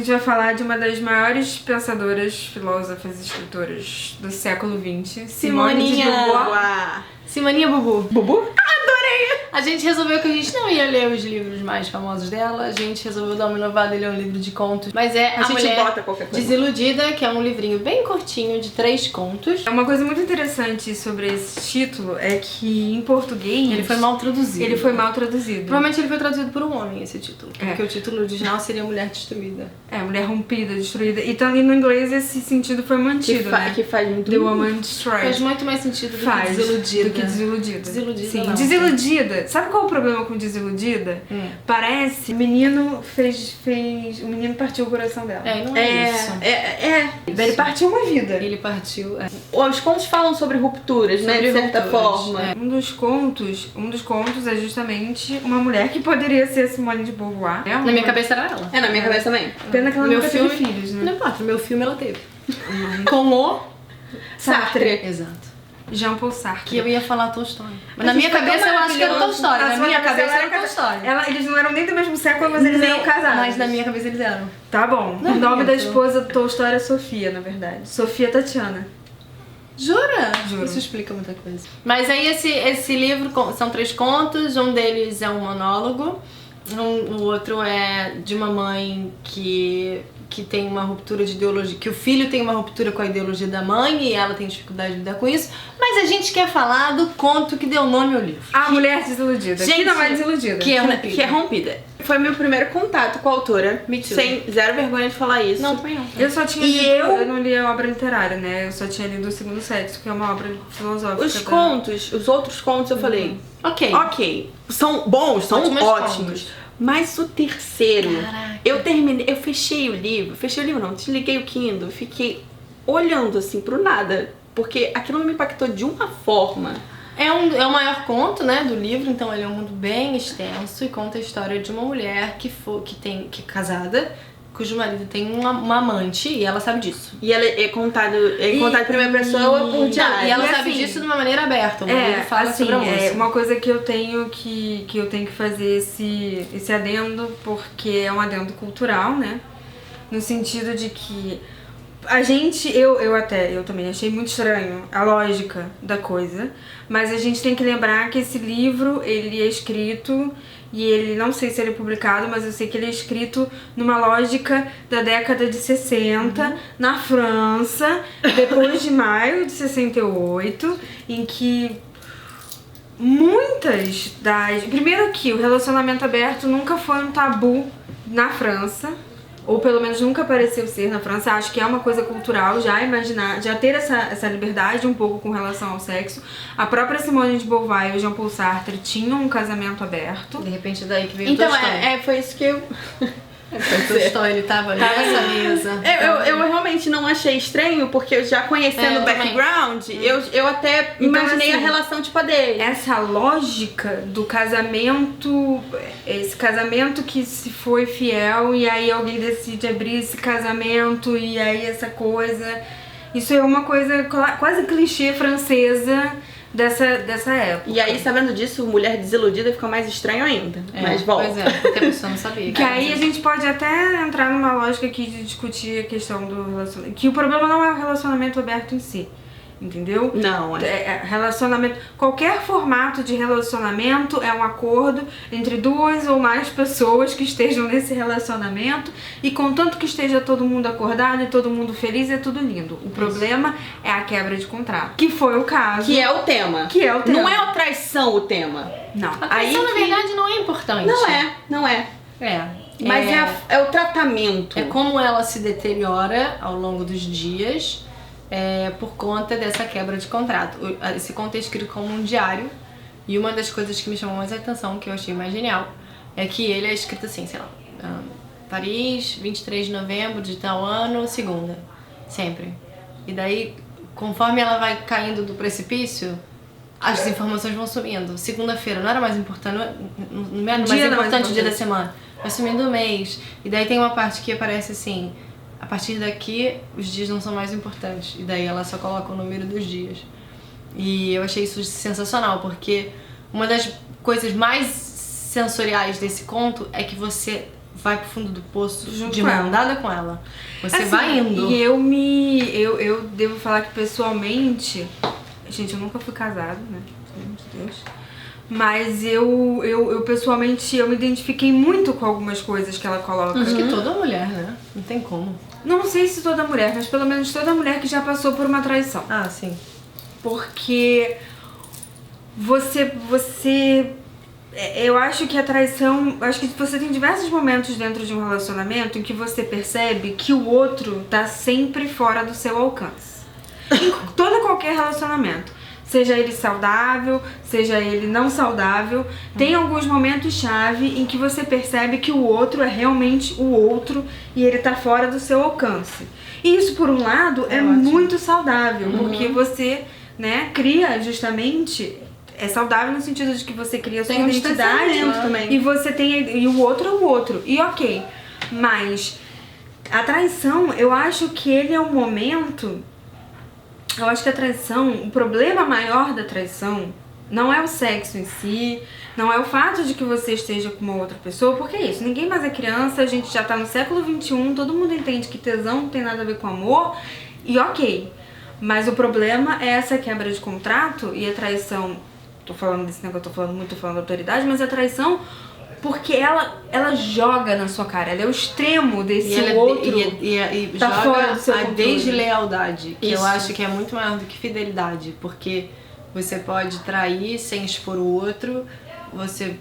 gente vai falar de uma das maiores pensadoras, filósofas e escritoras do século XX, Simone de Beauvoir. Simoninha Bubu. Bubu? Adorei! A gente resolveu que a gente não ia ler os livros mais famosos dela, a gente resolveu dar uma inovada e ler um livro de contos. Mas é A Mulher bota qualquer coisa. Desiludida, que é um livrinho bem curtinho, de 3 contos. Uma coisa muito interessante sobre esse título é que em português... Ele foi mal traduzido. Ele foi mal traduzido. Provavelmente ele foi traduzido por um homem, esse título. Porque o título original seria Mulher Destruída. Mulher rompida, destruída. E também no inglês esse sentido foi mantido, né? Que faz muito The Woman Destroyed. Faz muito mais sentido do que desiludida. Do que desiludida. Desiludida Sim, não. desiludida. Sabe qual é o problema com desiludida? Parece o menino o menino partiu o coração dela. Não é isso. Daí ele partiu uma vida. Ele partiu. Os contos falam sobre rupturas, né? De certa forma. Um dos contos é justamente uma mulher que poderia ser Simone de Beauvoir. Na minha cabeça era ela. Na minha cabeça também. Pena que ela nunca teve filhos, né? Não importa, no meu filme ela teve. Com o Sartre. Exato. Jean Paul Sartre. Que eu ia falar Tolstói. Mas na minha cabeça eu acho que era Tolstói. Na minha cabeça era Tolstói. Eles não eram nem do mesmo século, mas eles eram casados. Mas na minha cabeça eles eram. Tá bom. O nome da esposa do Tolstói era Sofia, na verdade. Sofia Tatiana. Jura? Juro. Isso explica muita coisa. Mas aí esse livro são 3 contos, um deles é um monólogo, o outro é de uma mãe que tem uma ruptura de ideologia, que o filho tem uma ruptura com a ideologia da mãe e ela tem dificuldade de lidar com isso, mas a gente quer falar do conto que deu nome ao livro. A Mulher Desiludida. Gente, que não é desiludida. Que é rompida. Foi meu primeiro contato com a autora. Me too. Sem zero vergonha de falar isso. Não, também não. Eu só tinha lido, eu não li a obra literária, né? Eu só tinha lido O Segundo Sexo, que é uma obra filosófica. Os outros contos eu falei, Ok. são bons, são Ótimos ótimos. contos. Mas o terceiro, Caraca. eu fechei o livro não, desliguei o Kindle, fiquei olhando assim pro nada, porque aquilo me impactou de uma forma. É o maior conto, né, do livro, então ele é um mundo bem extenso e conta a história de uma mulher que é casada, cujo marido tem uma amante e ela sabe disso. E ela é contado em primeira pessoa por diário. E ela E sabe assim, disso de uma maneira aberta. O livro fala sobre a moça. Uma coisa que eu tenho que fazer esse adendo, porque é um adendo cultural, né? No sentido de que a gente, eu também achei muito estranho a lógica da coisa, mas a gente tem que lembrar que esse livro, ele é escrito, e ele, não sei se ele é publicado, mas eu sei que ele é escrito numa lógica da década de 60, na França, depois de maio de 68, em que muitas das... Primeiro que o relacionamento aberto nunca foi um tabu na França, ou pelo menos nunca pareceu ser na França. Acho que é uma coisa cultural já ter essa liberdade um pouco com relação ao sexo. A própria Simone de Beauvoir e o Jean Paul Sartre tinham um casamento aberto. De repente daí que veio Então, o Tolstói. foi isso que eu... O Tolstói, ele tava ali nessa mesa. Eu realmente não achei estranho, porque eu já conhecendo o background, eu até imaginei assim, a relação tipo a dele. Essa lógica do casamento, esse casamento que se foi fiel e aí alguém decide abrir esse casamento e aí essa coisa... Isso é uma coisa quase clichê francesa dessa época. E aí, sabendo disso, Mulher Desiludida ficou mais estranho ainda. Mas volta. Pois é, porque a pessoa não sabia. Que aí a gente pode até entrar numa lógica aqui de discutir a questão do relacionamento. Que o problema não é o relacionamento aberto em si. Entendeu? Não, relacionamento. Qualquer formato de relacionamento é um acordo entre 2 ou mais pessoas que estejam nesse relacionamento, e contanto que esteja todo mundo acordado e todo mundo feliz, é tudo lindo. O problema é a quebra de contrato. Que foi o caso. Que é o tema. Não é a traição o tema. Não. A traição, na verdade, não é importante. Não é. Mas é o tratamento. É como ela se deteriora ao longo dos dias. Por conta dessa quebra de contrato. Esse conto é escrito como um diário, e uma das coisas que me chamou mais a atenção, que eu achei mais genial, é que ele é escrito assim, sei lá, Paris, 23 de novembro de tal ano, segunda, sempre. E daí, conforme ela vai caindo do precipício, as informações vão sumindo. Segunda-feira não era mais importante, não era mais importante o dia da semana, vai sumindo o mês. E daí tem uma parte que aparece assim: a partir daqui, os dias não são mais importantes. E daí ela só coloca o número dos dias. E eu achei isso sensacional, porque uma das coisas mais sensoriais desse conto é que você vai pro fundo do poço Junto de com mão ela. dada com ela. Você Assim, vai indo. E eu devo falar que pessoalmente, gente, eu nunca fui casada, né? Pelo amor de Deus. Mas eu pessoalmente, eu me identifiquei muito com algumas coisas que ela coloca. Acho que toda mulher, né? Não tem como. Não sei se toda mulher, mas pelo menos toda mulher que já passou por uma traição. Ah, sim. Porque eu acho que a traição, acho que você tem diversos momentos dentro de um relacionamento em que você percebe que o outro tá sempre fora do seu alcance. Em qualquer relacionamento. Seja ele saudável, seja ele não saudável, tem alguns momentos-chave em que você percebe que o outro é realmente o outro e ele tá fora do seu alcance. E isso, por um lado, é muito saudável, porque você, né, cria justamente... É saudável no sentido de que você cria sua identidade também. e você tem... E o outro é o outro. E ok. Mas a traição, eu acho que ele é um momento... Eu acho que a traição, o problema maior da traição não é o sexo em si, não é o fato de que você esteja com uma outra pessoa, porque é isso, ninguém mais é criança, a gente já tá no século XXI, todo mundo entende que tesão não tem nada a ver com amor, e ok. Mas o problema é essa quebra de contrato e a traição, tô falando desse negócio, tô falando da autoridade, mas a traição... Porque ela joga na sua cara, ela é o extremo desse outro. E tá joga fora do seu a controle. deslealdade, que eu Isso. acho que é muito maior do que fidelidade. Porque você pode trair sem expor o outro, você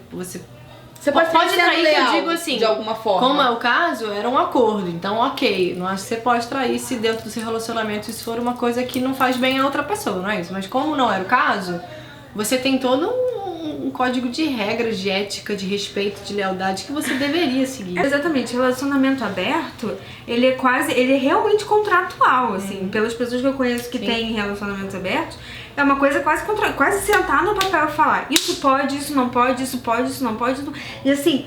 pode trair, leal, que eu digo assim, de alguma forma. como é o caso, era um acordo. Então, ok, não acho que você pode trair se dentro do seu relacionamento isso for uma coisa que não faz bem a outra pessoa, não é isso? Mas como não era o caso, você tem todo um código de regras, de ética, de respeito, de lealdade que você deveria seguir. Exatamente, relacionamento aberto, ele é realmente contratual, assim, pelas pessoas que eu conheço que têm relacionamentos abertos, é uma coisa quase sentar no papel e falar, isso pode, isso não pode, isso pode, isso não pode, e assim,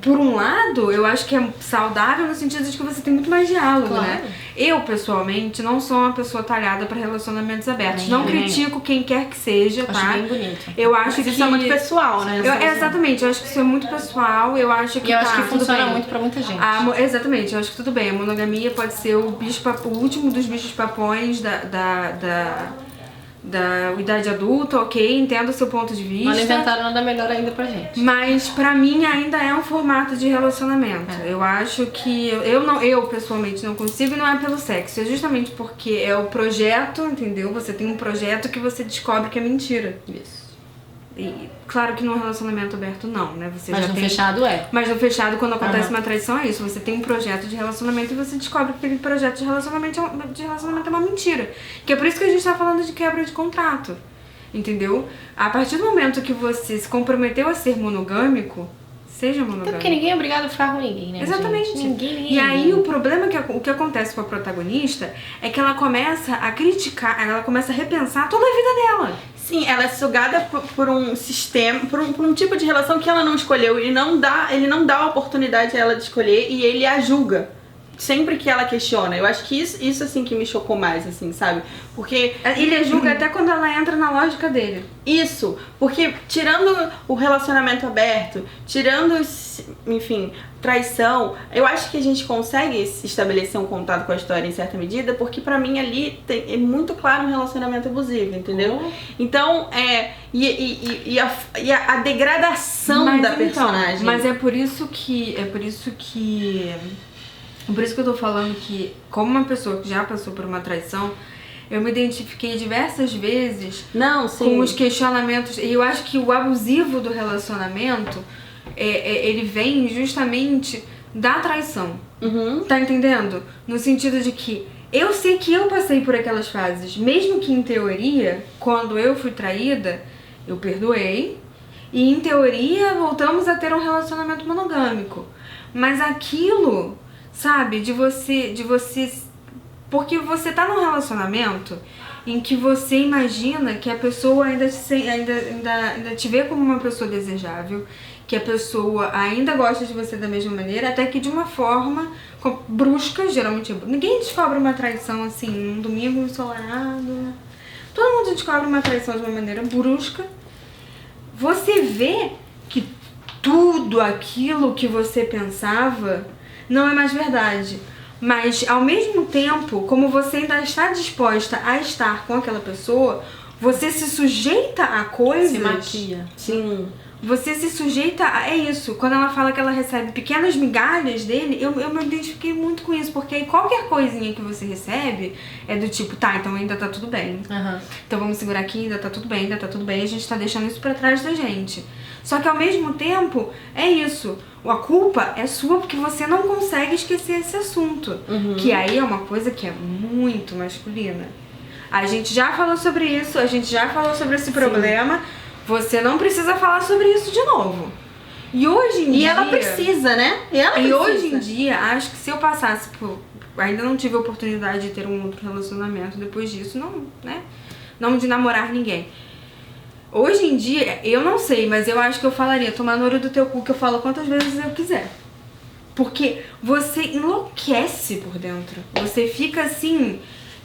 por um lado, eu acho que é saudável no sentido de que você tem muito mais diálogo, Claro. né? Eu, pessoalmente, não sou uma pessoa talhada para relacionamentos abertos. Não critico quem quer que seja, Acho tá? bem bonito. Eu acho que Isso é muito pessoal, né? Exatamente, eu acho que isso é muito pessoal, eu acho que E eu acho que tudo funciona bem. muito pra muita gente. Exatamente, eu acho que tudo bem. A monogamia pode ser o último dos bichos papões da idade adulta, ok, entendo o seu ponto de vista. Mas não inventaram nada melhor ainda pra gente. Mas pra mim ainda é um formato de relacionamento. Eu acho que eu pessoalmente não consigo, e não é pelo sexo, é justamente porque é o projeto, entendeu? Você tem um projeto que você descobre que é mentira. Isso. E claro que num relacionamento aberto não, né? Você Mas já no tem... fechado é. Mas no fechado, quando acontece uma traição, é isso. Você tem um projeto de relacionamento e você descobre que aquele projeto de relacionamento é uma mentira. Que é por isso que a gente tá falando de quebra de contrato. Entendeu? A partir do momento que você se comprometeu a ser monogâmico, seja monogâmico. Até porque ninguém é obrigado a ficar com ninguém, né? Exatamente. Gente? Ninguém. E aí o problema é que o que acontece com a protagonista é que ela começa a criticar, ela começa a repensar toda a vida dela. Sim, ela é sugada por um sistema, por um tipo de relação que ela não escolheu. Ele não dá a oportunidade a ela de escolher e ele a julga. Sempre que ela questiona. Eu acho que isso assim que me chocou mais, assim, sabe? Porque Ele a julga até quando ela entra na lógica dele. isso, porque tirando o relacionamento aberto, tirando, enfim, traição, eu acho que a gente consegue estabelecer um contato com a história em certa medida, porque pra mim ali é muito claro um relacionamento abusivo, entendeu? Então, a degradação da personagem. Mas é por isso que eu tô falando que, como uma pessoa que já passou por uma traição, eu me identifiquei diversas vezes com os questionamentos. E eu acho que o abusivo do relacionamento, ele vem justamente da traição. Tá entendendo? No sentido de que eu sei que eu passei por aquelas fases. Mesmo que em teoria, quando eu fui traída, eu perdoei. E em teoria, voltamos a ter um relacionamento monogâmico. Mas aquilo... Sabe, de você... Porque você tá num relacionamento em que você imagina que a pessoa ainda te vê como uma pessoa desejável, que a pessoa ainda gosta de você da mesma maneira, até que de uma forma brusca, geralmente... Ninguém descobre uma traição assim, num domingo ensolarado. Todo mundo descobre uma traição de uma maneira brusca. Você vê que tudo aquilo que você pensava não é mais verdade. Mas, ao mesmo tempo, como você ainda está disposta a estar com aquela pessoa, você se sujeita a coisas... Se maquia. Sim. Você se sujeita a... É isso. Quando ela fala que ela recebe pequenas migalhas dele, eu me identifiquei muito com isso. Porque aí qualquer coisinha que você recebe é do tipo, tá, então ainda tá tudo bem. Então vamos segurar aqui, ainda tá tudo bem, ainda tá tudo bem. A gente tá deixando isso pra trás da gente. Só que ao mesmo tempo, é isso. A culpa é sua porque você não consegue esquecer esse assunto. Que aí é uma coisa que é muito masculina. A gente já falou sobre isso, a gente já falou sobre esse problema. Você não precisa falar sobre isso de novo. E hoje em dia... E ela precisa, né? E hoje em dia, acho que se eu passasse por... Ainda não tive a oportunidade de ter um outro relacionamento depois disso, não, né? Não de namorar ninguém. Hoje em dia, eu não sei, mas eu acho que eu falaria, tomar no olho do teu cu, que eu falo quantas vezes eu quiser. Porque você enlouquece por dentro. Você fica assim...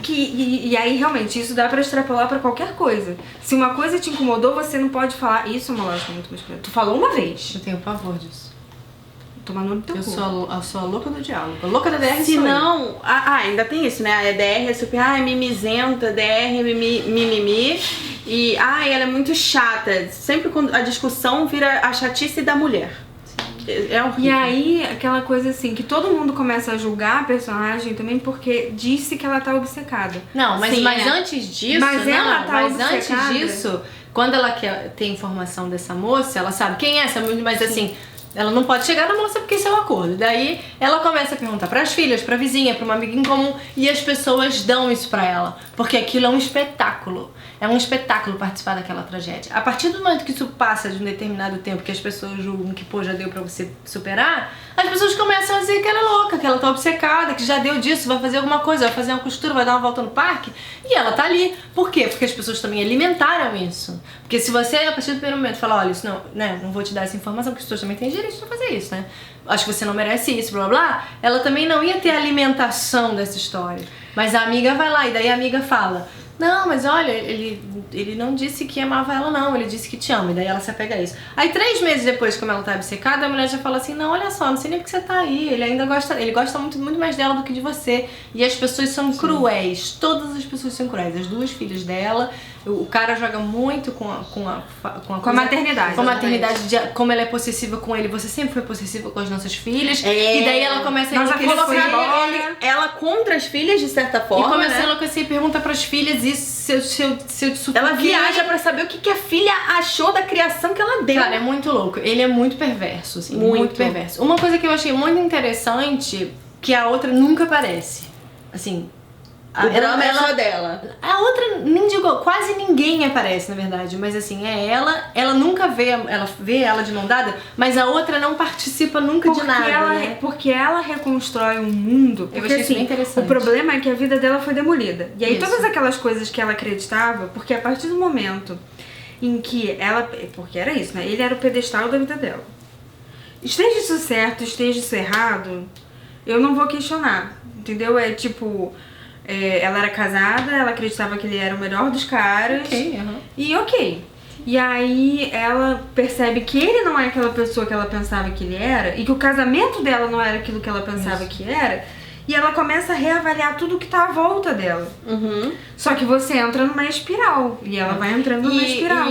E aí, realmente, isso dá pra extrapolar pra qualquer coisa. Se uma coisa te incomodou, você não pode falar. Isso é uma lógica muito masculina. Tu falou uma vez. Eu tenho pavor disso. Tomar no olho do teu cu. Eu sou a louca do diálogo. A louca da DR Se não... ainda tem isso, né? A DR é super... mimizenta, DR é mimimi. E, ela é muito chata. Sempre quando a discussão vira a chatice da mulher. É horrível. E aí, aquela coisa assim, que todo mundo começa a julgar a personagem também porque disse que ela tá obcecada. Não, mas antes disso... Mas ela tá obcecada. Antes disso, quando ela quer ter informação dessa moça, ela sabe quem é essa mulher, mas assim... Ela não pode chegar na moça porque isso é um acordo. Daí ela começa a perguntar pras filhas, pra vizinha, pra uma amiga em comum, e as pessoas dão isso pra ela. Porque aquilo é um espetáculo. É um espetáculo participar daquela tragédia. A partir do momento que isso passa de um determinado tempo, que as pessoas julgam que, já deu pra você superar, as pessoas começam a dizer que ela é louca, que ela tá obcecada, que já deu disso, vai fazer alguma coisa, vai fazer uma costura, vai dar uma volta no parque. E ela tá ali. Por quê? Porque as pessoas também alimentaram isso. Porque se você, a partir do primeiro momento, falar, olha, isso não, né, não vou te dar essa informação, porque as pessoas também têm direito de fazer isso, né? Acho que você não merece isso, blá blá. Ela também não ia ter alimentação dessa história. Mas a amiga vai lá, e daí a amiga fala, não, mas olha, ele não disse que amava ela não, ele disse que te ama, e daí ela se apega a isso. Aí 3 meses depois, como ela tá obcecada, a mulher já fala assim, não, olha só, não sei nem porque você tá aí, ele gosta muito, muito mais dela do que de você. E as pessoas são cruéis, todas as pessoas são cruéis, as 2 filhas dela, o cara joga muito com a maternidade. Com a maternidade, como ela é possessiva com ele, você sempre foi possessiva com as nossas filhas, e daí ela começa a colocar ela contra as filhas, de certa forma, e começa né? a enlouquecer e pergunta pras filhas isso, se eu te sufoquei. Ela viaja pra saber o que a filha achou da criação que ela deu. Cara, é muito louco. Ele é muito perverso, assim. Muito perverso. Uma coisa que eu achei muito interessante, que a outra nunca aparece. Assim... O drama é só dela. A outra, nem digo, quase ninguém aparece, na verdade. Mas assim, é ela nunca vê ela de mão dada, mas a outra não participa nunca de nada, né? Porque ela reconstrói um mundo. Porque, eu achei isso bem interessante. O problema é que a vida dela foi demolida. E aí Isso. todas aquelas coisas que ela acreditava, porque a partir do momento em que ela... Porque era isso, né? Ele era o pedestal da vida dela. Esteja isso certo, esteja isso errado, eu não vou questionar, entendeu? É tipo... ela era casada, ela acreditava que ele era o melhor dos caras. E ok. E aí ela percebe que ele não é aquela pessoa que ela pensava que ele era, e que o casamento dela não era aquilo que ela pensava que era. E ela começa a reavaliar tudo que tá à volta dela. Só que você entra numa espiral. E ela vai entrando numa espiral.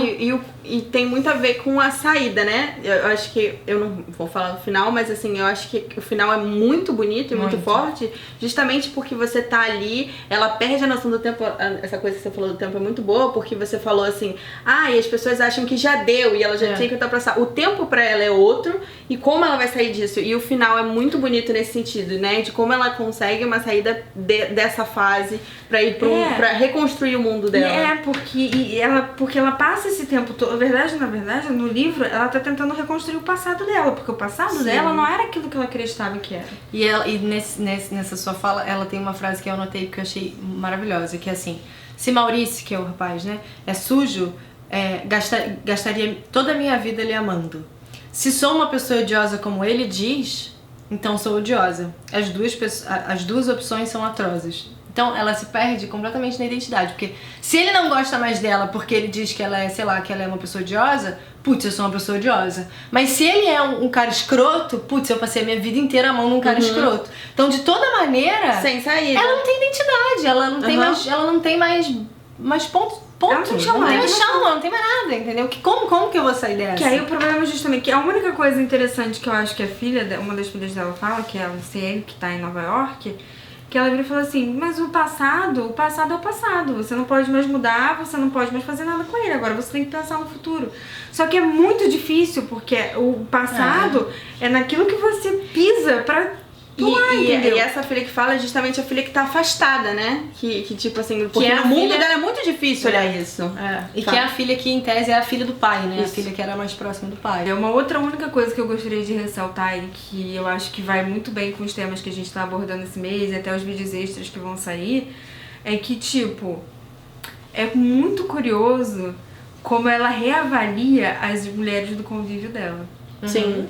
E tem muito a ver com a saída, né? Eu acho que... Eu não vou falar do final, mas assim, eu acho que o final é muito bonito e muito forte. Justamente porque você tá ali, ela perde a noção do tempo. Essa coisa que você falou do tempo é muito boa, porque você falou assim, e as pessoas acham que já deu, e ela já tinha que estar pra sair. O tempo pra ela é outro, e como ela vai sair disso. E o final é muito bonito nesse sentido, né? De como ela consegue uma saída dessa fase pra ir pra reconstruir o mundo dela. Porque ela passa esse tempo todo. Na verdade, no livro, ela tá tentando reconstruir o passado dela, porque o passado dela não era aquilo que ela acreditava que era. E nessa sua fala, ela tem uma frase que eu anotei que eu achei maravilhosa, que é assim, se Maurício, que é o rapaz, né, é sujo, gastaria toda a minha vida lhe amando. Se sou uma pessoa odiosa como ele diz, então sou odiosa. As duas opções são atrozes. Então ela se perde completamente na identidade, porque se ele não gosta mais dela porque ele diz que ela é, sei lá, que ela é uma pessoa odiosa, putz, eu sou uma pessoa odiosa. Mas se ele é um cara escroto, putz, eu passei a minha vida inteira a mão num cara escroto. Então, de toda maneira, sem saída. Ela não tem identidade, ela não tem mais, ela não tem mais ponto. Ela não tem chão, não tem mais chão, ela não tem mais nada, entendeu? Como que eu vou sair dessa? Que aí o problema é justamente que a única coisa interessante que eu acho que a filha, uma das filhas dela fala, que é a Luciene, que tá em Nova York, que ela vira e fala assim, mas o passado é o passado, você não pode mais mudar, você não pode mais fazer nada com ele, agora você tem que pensar no futuro. Só que é muito difícil, porque o passado é naquilo que você pisa pra pular, e entendeu? essa filha que fala é justamente a filha que tá afastada, né? Que tipo assim, porque é no mundo dela é muito difícil olhar isso. E que é a filha que, em tese, é a filha do pai, né? Isso. A filha que era mais próxima do pai. É uma outra única coisa que eu gostaria de ressaltar e que eu acho que vai muito bem com os temas que a gente tá abordando esse mês e até os vídeos extras que vão sair, é que, tipo, é muito curioso como ela reavalia as mulheres do convívio dela. Sim.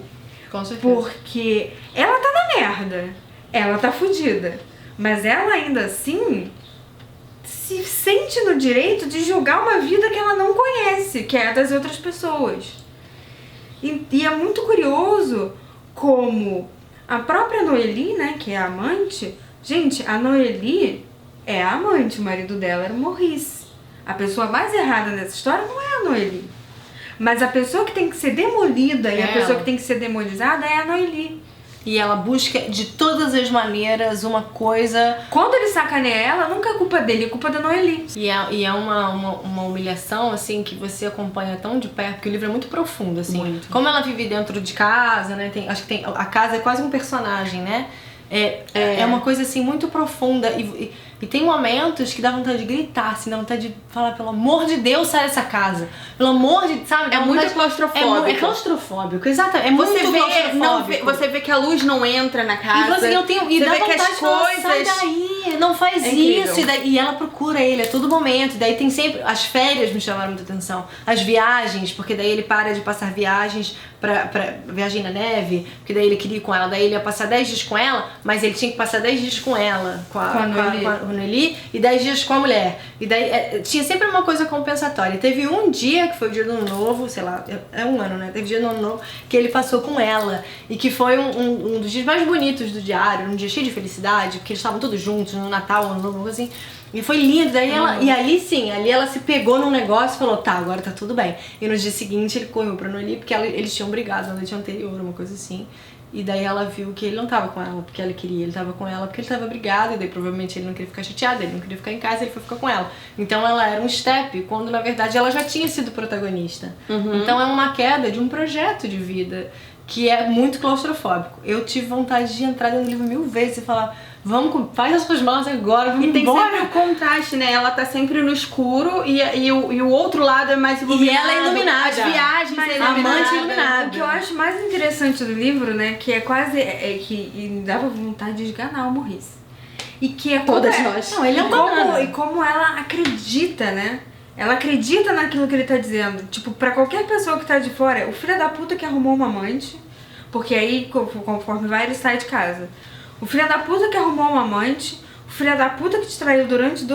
Com certeza. Porque ela tá na merda, ela tá fudida, mas ela ainda assim se sente no direito de julgar uma vida que ela não conhece, que é a das outras pessoas. E é muito curioso como a própria Noeli, né, que é a amante, gente, a Noeli é a amante, o marido dela era o Maurice. A pessoa mais errada nessa história não é a Noeli. Mas a pessoa que tem que ser demolida e a pessoa que tem que ser demonizada é a Noeli. E ela busca de todas as maneiras uma coisa... Quando ele sacaneia ela, nunca é culpa dele, é culpa da Noeli. E é uma humilhação, assim, que você acompanha tão de perto, porque o livro é muito profundo, assim. Muito. Como ela vive dentro de casa, né? Acho que a casa é quase um personagem, né? É uma coisa, assim, muito profunda. E tem momentos que dá vontade de gritar, assim, dá vontade de falar, pelo amor de Deus, sai dessa casa. Pelo amor de... Sabe? É muito claustrofóbico. É claustrofóbico, exatamente. É muito claustrofóbico. Você vê que a luz não entra na casa. E você dá vê que vontade as de falar, coisas... sai daí, não faz isso. E ela procura ele a todo momento. E daí tem sempre... As férias me chamaram muita atenção. As viagens, porque daí ele para de passar viagens pra viagem na neve, porque daí ele queria ir com ela. Daí ele ia passar 10 dias com ela, mas ele tinha que passar 10 dias com ela, com a Noeli, e 10 dias com a mulher. E daí tinha sempre uma coisa compensatória. Teve um dia, que foi o dia do Ano Novo, sei lá, é um ano, né? Teve o dia do Ano Novo, que ele passou com ela. E que foi um dos dias mais bonitos do diário, um dia cheio de felicidade, porque eles estavam todos juntos no Natal, Ano Novo, assim. E foi lindo, daí ali ela se pegou num negócio e falou, tá, agora tá tudo bem. E no dia seguinte ele correu pra Noeli, porque eles tinham brigado na noite anterior, uma coisa assim. E daí ela viu que ele não tava com ela porque ela queria, ele tava com ela porque ele tava brigado, e daí provavelmente ele não queria ficar chateado, ele não queria ficar em casa, ele foi ficar com ela. Então ela era um step, quando na verdade ela já tinha sido protagonista. Então é uma queda de um projeto de vida que é muito claustrofóbico. Eu tive vontade de entrar dentro do livro 1000 vezes e falar, faz as suas malas agora, vamos embora. E tem sempre o contraste, né? Ela tá sempre no escuro e o outro lado é mais iluminado. E ela é iluminada. As viagens Mas é amante iluminada. O que eu acho mais interessante do livro, né, que é quase... que dava vontade de esganar o Maurice. E que é Todas nós. Não, ele é um banana. E como ela acredita, né? Ela acredita naquilo que ele tá dizendo. Tipo, pra qualquer pessoa que tá de fora, o filho da puta que arrumou uma amante, porque aí, conforme vai, ele sai de casa. O filho da puta que arrumou uma amante, o filho da puta que te traiu durante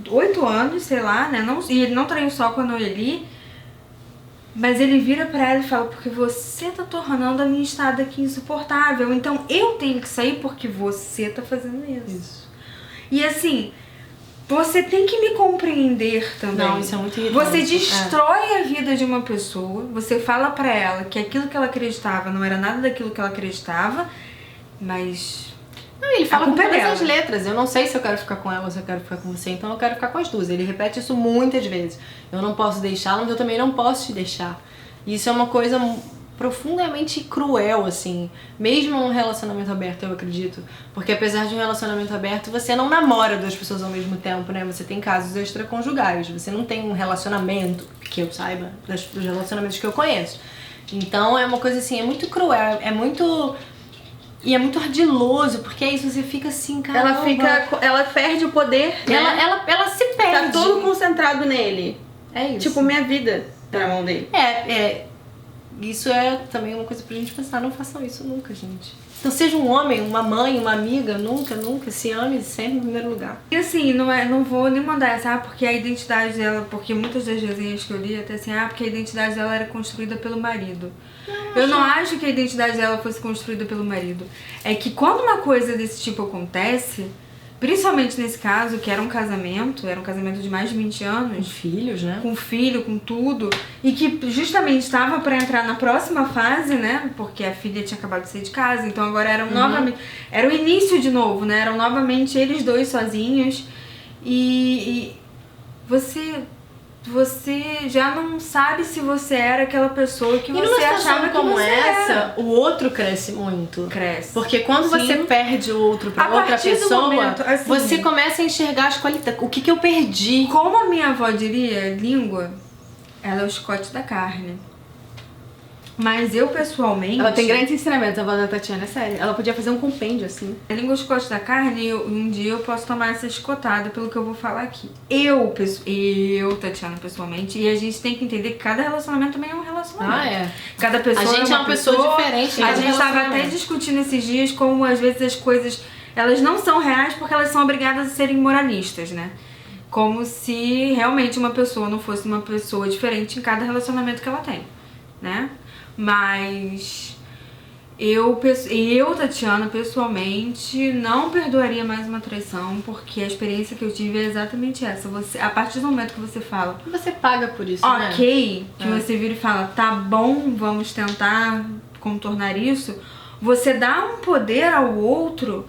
8 anos, sei lá, né? E ele não traiu só com a Noeli, mas ele vira pra ela e fala, porque você tá tornando a minha estada aqui insuportável, então eu tenho que sair porque você tá fazendo isso. E assim... Você tem que me compreender também. Não, isso é muito irritante. Você destrói a vida de uma pessoa, você fala pra ela que aquilo que ela acreditava não era nada daquilo que ela acreditava, mas... Não, ele fala com todas dela. as letras. Eu não sei se eu quero ficar com ela ou se eu quero ficar com você, então eu quero ficar com as duas. Ele repete isso muitas vezes. Eu não posso deixá-la, mas eu também não posso te deixar. E isso é uma coisa profundamente cruel, assim. Mesmo num relacionamento aberto, eu acredito. Porque apesar de um relacionamento aberto, você não namora duas pessoas ao mesmo tempo, né? Você tem casos extraconjugais. Você não tem um relacionamento, que eu saiba, dos relacionamentos que eu conheço. Então é uma coisa assim, é muito cruel, é muito... E é muito ardiloso, porque é isso, você fica assim, caramba. Ela perde o poder, né? Ela se perde. Tá todo concentrado nele. É isso. Tipo, minha vida tá na mão dele. isso é também uma coisa pra gente pensar, não façam isso nunca, gente. Então seja um homem, uma mãe, uma amiga, nunca, se ame sempre em primeiro lugar. E assim, não vou nem mandar essa, porque a identidade dela, porque muitas das resenhas que eu li até assim, porque a identidade dela era construída pelo marido. Eu não acho que a identidade dela fosse construída pelo marido. É que quando uma coisa desse tipo acontece, principalmente nesse caso, que era um casamento de mais de 20 anos. Com filhos, né? Com filho, com tudo. E que justamente estava para entrar na próxima fase, né? Porque a filha tinha acabado de sair de casa. Então agora eram novamente... Era o início de novo, né? Eram novamente eles dois sozinhos. E você já não sabe se você era aquela pessoa que você achava que como você essa, era. o outro cresce muito. Cresce. Porque quando você perde o outro pra A outra partir do pessoa, momento, assim, você começa a enxergar as qualidades. O que eu perdi? Como a minha avó diria, língua, ela é o chicote da carne. Mas eu, pessoalmente... Ela tem grandes ensinamentos, a avó da Tatiana, é sério. Ela podia fazer um compêndio, assim. A língua é o chicote da carne, um dia eu posso tomar essa chicotada pelo que eu vou falar aqui. Eu, Tatiana, pessoalmente, e a gente tem que entender que cada relacionamento também é um relacionamento. Ah, é. Cada pessoa A gente é uma pessoa diferente. A gente estava até discutindo esses dias como às vezes as coisas, elas não são reais porque elas são obrigadas a serem moralistas, né? Como se realmente uma pessoa não fosse uma pessoa diferente em cada relacionamento que ela tem, né? Mas eu, Tatiana, pessoalmente, não perdoaria mais uma traição, porque a experiência que eu tive é exatamente essa. A partir do momento que você fala, Você paga por isso, né? ok, que você vira e fala, tá bom, vamos tentar contornar isso, você dá um poder ao outro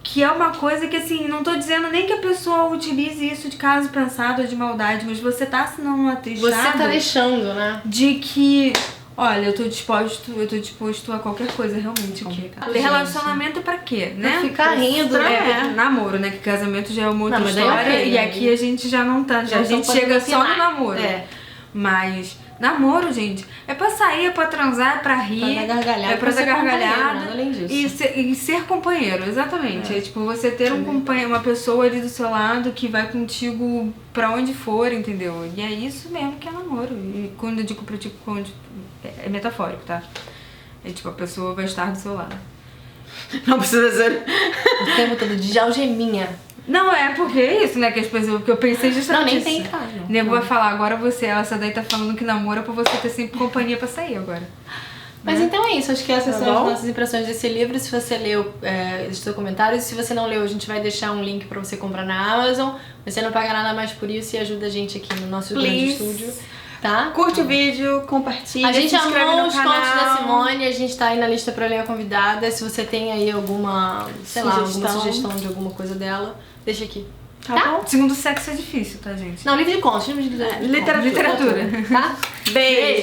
que é uma coisa que, assim, não tô dizendo nem que a pessoa utilize isso de caso pensado ou de maldade, mas você tá assinando um atestado. Você tá deixando, né? De que... Olha, eu tô disposto a qualquer coisa, realmente. Complicado, Ter relacionamento pra quê, né? Pra ficar rindo, né? Namoro, né? Que casamento já é uma outra Não, mas daí história. ok, E né? aqui a gente já não tá. A gente chega só no namoro. É. Mas namoro, gente, é pra sair, é pra transar, é pra rir. Pra dar gargalhada. É pra dar gargalhada. Nada além disso. E ser companheiro, exatamente. É tipo, você ter um companheiro, uma pessoa ali do seu lado que vai contigo pra onde for, entendeu? E é isso mesmo que é namoro. E quando eu digo pra tipo, é metafórico, tá? É tipo, a pessoa vai estar do seu lado. Não precisa ser... O tempo todo de algeminha. Não, é porque é isso, né? Que as pessoas, porque eu pensei justamente Não, nem isso. tem cara. O nego vai falar, agora essa daí tá falando que namora pra você ter sempre companhia pra sair agora. Mas então é isso, acho que essas Tá são bom? as nossas impressões desse livro. Se você leu, deixe seu comentário. Se você não leu, a gente vai deixar um link pra você comprar na Amazon. Você não paga nada mais por isso e ajuda a gente aqui no nosso grande estúdio. Tá? Curte o vídeo, compartilha, A gente se inscreve amou no os contos da canal. Simone, a gente tá aí na lista pra ler a convidada. Se você tem aí alguma, sei lá, alguma sugestão de alguma coisa dela, deixa aqui. Tá bom? Segundo sexo é difícil, tá, gente? Não, livro de contos, Literatura. Tá? Beijo!